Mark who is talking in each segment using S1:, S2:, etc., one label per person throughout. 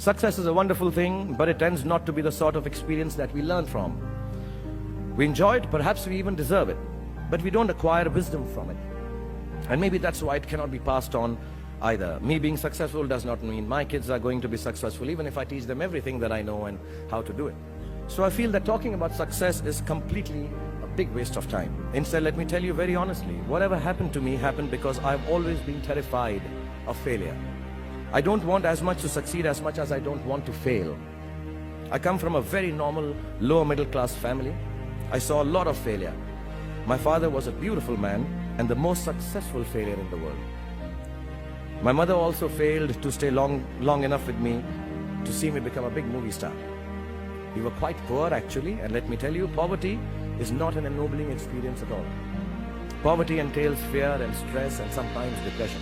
S1: Success is a wonderful thing, but it tends not to be the sort of experience that we learn from. We enjoy it, perhaps we even deserve it, but we don't acquire wisdom from it. And maybe that's why it cannot be passed on either. Me being successful does not mean my kids are going to be successful, even if I teach them everything that I know and how to do it. So I feel that talking about success is completely a big waste of time. Instead, let me tell you very honestly, whatever happened to me happened because I've always been terrified of failure. I don't want as much to succeed as much as I don't want to fail. I come from a very normal, lower middle class family. I saw a lot of failure. My father was a beautiful man and the most successful failure in the world. My mother also failed to stay long enough with me to see me become a big movie star. We were quite poor actually, and let me tell you, poverty is not an ennobling experience at all. Poverty entails fear and stress and sometimes depression.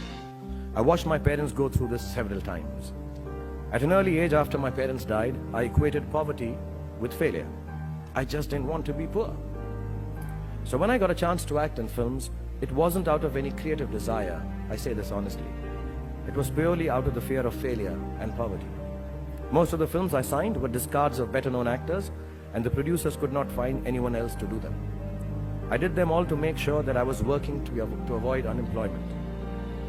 S1: I watched my parents go through this several times. At an early age after my parents died, I equated poverty with failure. I just didn't want to be poor. So when I got a chance to act in films, it wasn't out of any creative desire, I say this honestly. It was purely out of the fear of failure and poverty. Most of the films I signed were discards of better-known actors, and the producers could not find anyone else to do them. I did them all to make sure that I was working to avoid unemployment.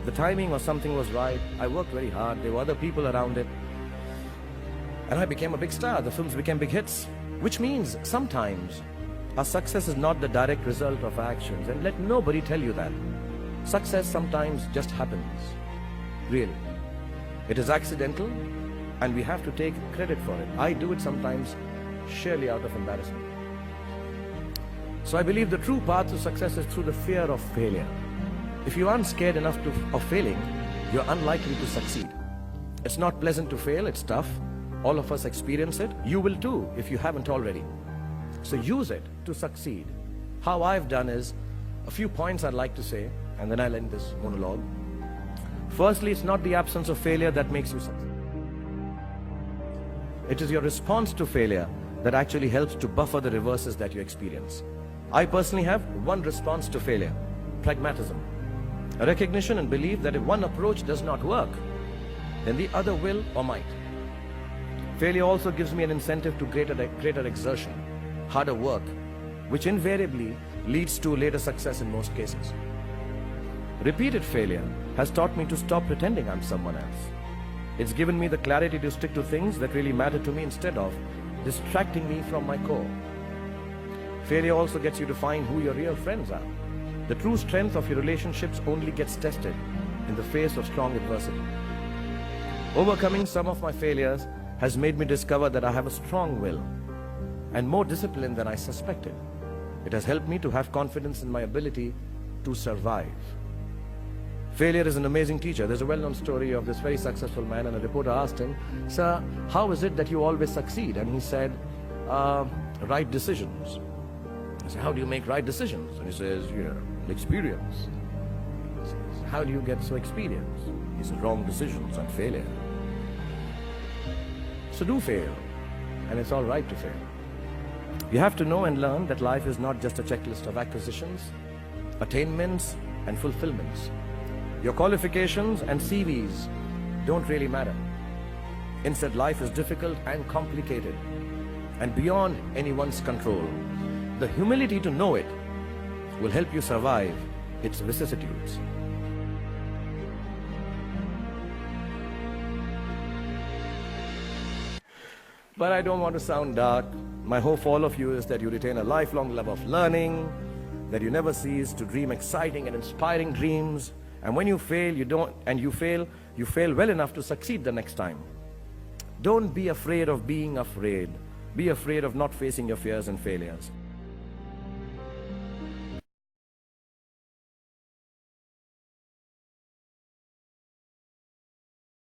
S1: The timing or something was right, I worked very hard, there were other people around it, and I became a big star. The films became big hits, which means sometimes our success is not the direct result of our actions, and let nobody tell you that. Success sometimes just happens, really. It is accidental, and we have to take credit for it. I do it sometimes sheerly out of embarrassment. So I believe the true path to success is through the fear of failure. If you aren't scared enough of failing, you're unlikely to succeed. It's not pleasant to fail, it's tough. All of us experience it. You will too, if you haven't already. So use it to succeed. How I've done is, a few points I'd like to say, and then I'll end this monologue. Firstly, it's not the absence of failure that makes you succeed. It is your response to failure that actually helps to buffer the reverses that you experience. I personally have one response to failure: pragmatism. A recognition and belief that if one approach does not work, then the other will or might. Failure also gives me an incentive to greater exertion, harder work, which invariably leads to later success in most cases. Repeated failure has taught me to stop pretending I'm someone else. It's given me the clarity to stick to things that really matter to me instead of distracting me from my core. Failure also gets you to find who your real friends are. The true strength of your relationships only gets tested in the face of strong adversity. Overcoming some of my failures has made me discover that I have a strong will and more discipline than I suspected. It has helped me to have confidence in my ability to survive. Failure is an amazing teacher. There's a well-known story of this very successful man, and a reporter asked him, "Sir, how is it that you always succeed?" And he said, "Right decisions." I said, "How do you make right decisions?" And he says, "Experience." He says, "How do you get so experienced?" He said, "Wrong decisions and failure." So do fail, and it's all right to fail. You have to know and learn that life is not just a checklist of acquisitions, attainments, and fulfillments. Your qualifications and CVs don't really matter. Instead, life is difficult and complicated and beyond anyone's control. The humility to know it will help you survive its vicissitudes. But I don't want to sound dark. My hope for all of you is that you retain a lifelong love of learning, that you never cease to dream exciting and inspiring dreams. And when you fail, you fail well enough to succeed the next time. Don't be afraid of being afraid. Be afraid of not facing your fears and failures.